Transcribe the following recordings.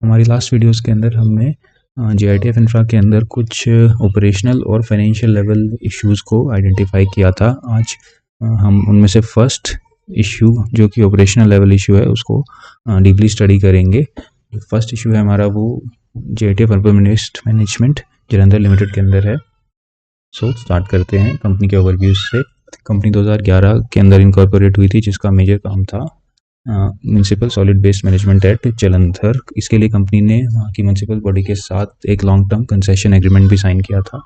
हमारी last videos के अंदर हमने JITF इंफ्रा के अंदर कुछ ऑपरेशनल और फाइनेंशियल लेवल इश्यूज को आइडेंटिफाई किया था। आज हम उनमें से फर्स्ट इशू जो कि ऑपरेशनल लेवल इशू है उसको डीपली स्टडी करेंगे। फर्स्ट इशू है हमारा वो JITF urban waste management Jalandhar limited के अंदर है। सो स्टार्ट करते हैं कंपनी के ओवरव्यू से। कंपनी 2011 के अंदर इनकॉर्पोरेट हुई थी, जिसका मेजर काम था municipal solid waste management at Jalandhar. इसके लिए कंपनी ने वहाँ की म्यूनसिपल बॉडी के साथ एक लॉन्ग टर्म कंसेशन एग्रीमेंट भी साइन किया था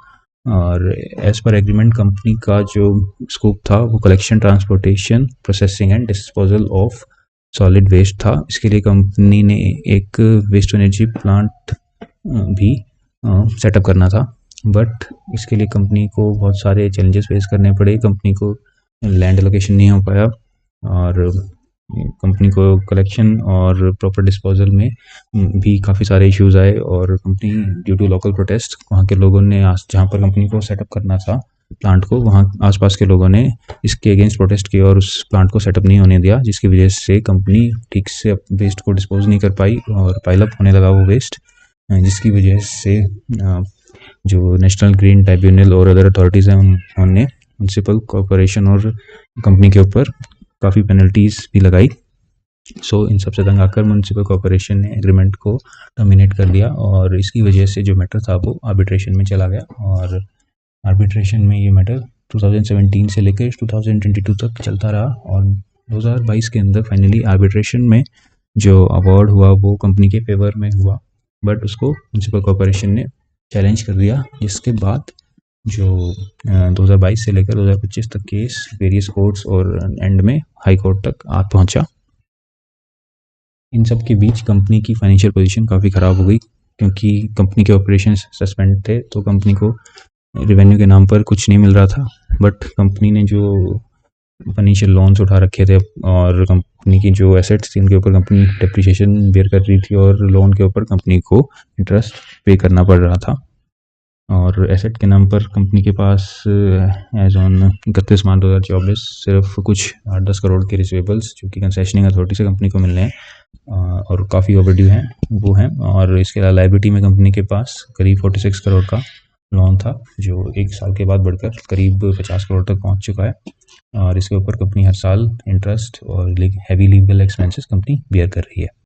और एज पर एग्रीमेंट कंपनी का जो स्कोप था वो collection, transportation, processing and disposal of solid waste था। इसके लिए कंपनी ने एक वेस्ट टू एनर्जी प्लांट भी सेटअप करना था, बट इसके लिए कंपनी को बहुत सारे चैलेंजेस फेस करने पड़े। कंपनी को लैंड एलोकेशन नहीं हो पाया और कंपनी को कलेक्शन और प्रॉपर डिस्पोजल में भी काफ़ी सारे इश्यूज आए और company due to local protest वहाँ के लोगों ने जहाँ पर कंपनी को सेटअप करना था प्लांट को, वहाँ आसपास के लोगों ने इसके अगेंस्ट प्रोटेस्ट किया और उस प्लांट को सेटअप नहीं होने दिया, जिसकी वजह से कंपनी ठीक से वेस्ट को डिस्पोज नहीं कर पाई और पाइलअप होने लगा वो वेस्ट, जिसकी वजह से जो नेशनल ग्रीन ट्राइब्यूनल और अदर अथॉरिटीज़ हैं उन्होंने म्यूनसिपल कॉरपोरेशन और कंपनी के ऊपर काफ़ी पेनल्टीज़ भी लगाई। सो इन सबसे तंग आकर म्यूनसिपल कॉरपोरेशन ने एग्रीमेंट को टर्मिनेट कर दिया और इसकी वजह से जो मैटर था वो आर्बिट्रेशन में चला गया और आर्बिट्रेशन में ये मैटर 2017 से लेकर 2022 तक चलता रहा और 2022 के अंदर फाइनली आर्बिट्रेशन में जो अवार्ड हुआ वो कंपनी के फेवर में हुआ, बट उसको म्यूनसिपल कॉरपोरेशन ने चैलेंज कर दिया, जिसके बाद जो 2022 से लेकर 2025 तक केस वेरियस कोर्ट्स और एंड में हाई कोर्ट तक आ पहुंचा। इन सब के बीच कंपनी की फाइनेंशियल पोजीशन काफ़ी ख़राब हो गई क्योंकि कंपनी के ऑपरेशन सस्पेंड थे, तो कंपनी को रेवेन्यू के नाम पर कुछ नहीं मिल रहा था। बट कंपनी ने जो फाइनेंशियल लोन्स उठा रखे थे और कंपनी की जो एसेट्स थी उनके ऊपर कंपनी डेप्रिसिएशन बेयर कर रही थी और लोन के ऊपर कंपनी को इंटरेस्ट पे करना पड़ रहा था और एसेट के नाम पर कंपनी के पास एज ऑन 31 मार्च 2024 सिर्फ कुछ 8-10 करोड़ के रिसीवेबल्स जो कि कंसेशनिंग अथॉरिटी से कंपनी को मिलने हैं और काफ़ी ओवरड्यू हैं वो हैं, और इसके अलावा लायबिलिटी में कंपनी के पास करीब 46 करोड़ का लोन था जो एक साल के बाद बढ़कर करीब 50 करोड़ तक पहुंच चुका है और इसके ऊपर कंपनी हर साल इंटरेस्ट और heavy legal expenses company bear कर रही है।